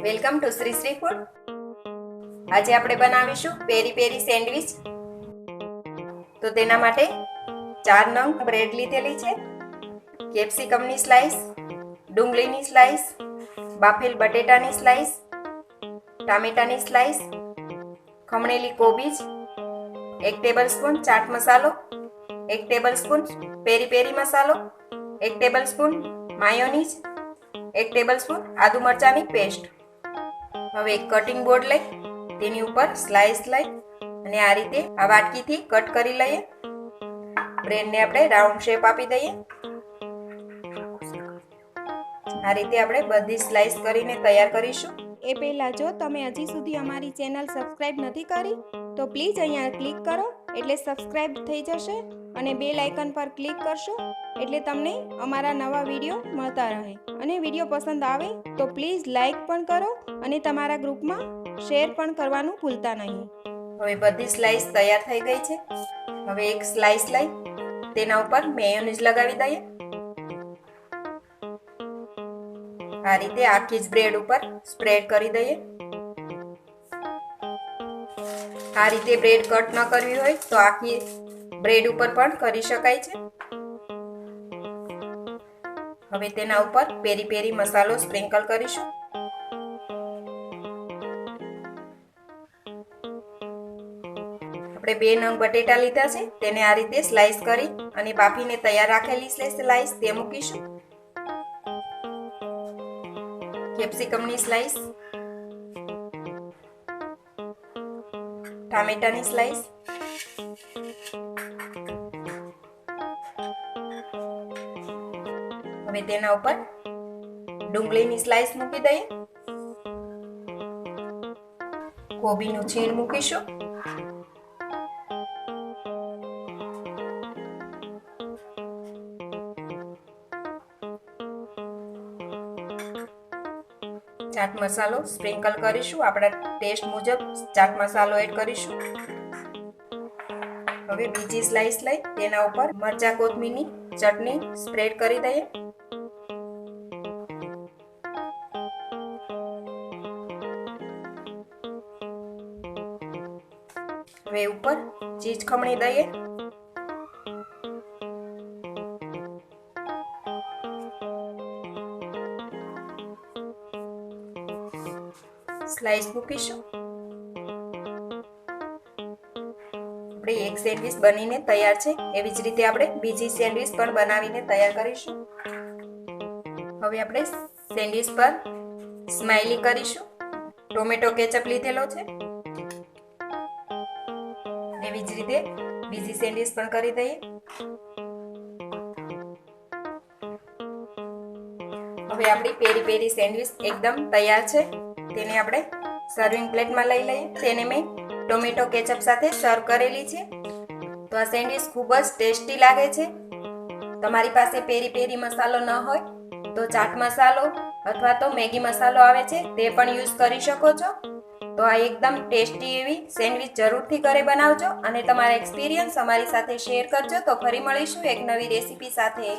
Welcome to Shri Shri food. આજે આપણે બનાવીશું પેરી પેરી સેન્ડવિચ. તો તેના માટે 4 નંગ બ્રેડ લીધેલી છે, કેપ્સિકમની સ્લાઈસ, ડુંગળીની સ્લાઈસ, બાફેલ બટેટાની સ્લાઈસ, ટામેટાની સ્લાઈસ, ખમણેલી કોબીજ, 1 ટેબલસ્પૂન ચાટ મસાલો, 1 ટેબલસ્પૂન પેરી પેરી મસાલો, 1 ટેબલસ્પૂન માયોનીઝ, 1 ટેબલસ્પૂન આદુ મરચાંની પેસ્ટ. હવે એક કટિંગ બોર્ડ લઈ તેની ઉપર સ્લાઈસ લઈ અને આ રીતે આ વાટકીથી કટ કરી લઈએ. બ્રેડને આપણે રાઉન્ડ શેપ આપી દઈએ. આ રીતે આપણે બધી સ્લાઈસ કરીને તૈયાર કરીશું. એ પહેલાં જો તમે હજી સુધી અમારી ચેનલ સબસ્ક્રાઈબ નથી કરી તો પ્લીઝ અહીંયા ક્લિક કરો એટલે સબસ્ક્રાઈબ થઈ જશે અને બેલ આઇકન પર ક્લિક કરશો એટલે તમને અમારા નવા વિડીયો મળતા રહે. અને વિડીયો પસંદ આવે તો પ્લીઝ લાઈક પણ કરો અને તમારા ગ્રુપમાં શેર પણ કરવાનું ભૂલતા નહીં. હવે બધી સ્લાઈસ તૈયાર થઈ ગઈ છે. હવે એક સ્લાઈસ લઈ તેના ઉપર મેયોનીઝ લગાવી દઈએ. આ રીતે આખી જ બ્રેડ ઉપર સ્પ્રેડ કરી દઈએ. આ રીતે બ્રેડ કટ ન કરવી હોય તો આખી બ્રેડ ઉપર પણ કરી શકાય છે. હવે તેના ઉપર પેરી પેરી મસાલો સ્પ્રિંકલ કરીશું. આપણે 2 નંગ બટેટા લીધા છે, તેને આ રીતે સ્લાઈસ કરી અને બાફીને તૈયાર રાખેલી સ્લાઈસ તે મૂકીશું. કેપ્સિકમની સ્લાઈસ, ટામેટાની સ્લાઈસ, હવે તેના ઉપર ડુંગળીની સ્લાઈસ મૂકી દઈએ. કોબીનું છીણ મૂકીશું. ચાટ મસાલો સ્પ્રિંકલ કરીશું. આપણા ટેસ્ટ મુજબ ચાટ મસાલો એડ કરીશું. હવે બીજી સ્લાઈસ લઈ તેના ઉપર મરચા કોથમીરની ચટણી સ્પ્રેડ કરી દઈએ. હવે ઉપર ચીઝ ખમણી દઈએ. સ્લાઈસ મૂકીશું. આપણે એક સેન્ડવિચ બનીને તૈયાર છે. એવી જ રીતે આપણે બીજી સેન્ડવિચ પણ બનાવીને તૈયાર કરીશું. હવે આપણે સેન્ડવિચ પર સ્માઈલી કરીશું. ટોમેટો કેચઅપ લીધેલો છે. એવી જ રીતે બીજી સેન્ડવિચ પણ કરી દઈએ. હવે આપણી પેરી પેરી સેન્ડવિચ એકદમ તૈયાર છે. તેને આપણે સર્વિંગ પ્લેટમાં લઈ લઈએ. તેને મેં ટોમેટો કેચઅપ સાથે સર્વ કરેલી છે. તો આ સેન્ડવિચ ખૂબ જ ટેસ્ટી લાગે છે. તમારી પાસે પેરી પેરી મસાલો ન હોય તો ચાટ મસાલો અથવા તો મેગી મસાલો આવે છે તે પણ યુઝ કરી શકો છો. તો આ એકદમ ટેસ્ટી એવી સેન્ડવિચ જરૂરથી ઘરે બનાવજો અને તમારા એક્સપિરિયન્સ અમારી સાથે શેર કરજો. તો ફરી મળીશું એક નવી રેસીપી સાથે.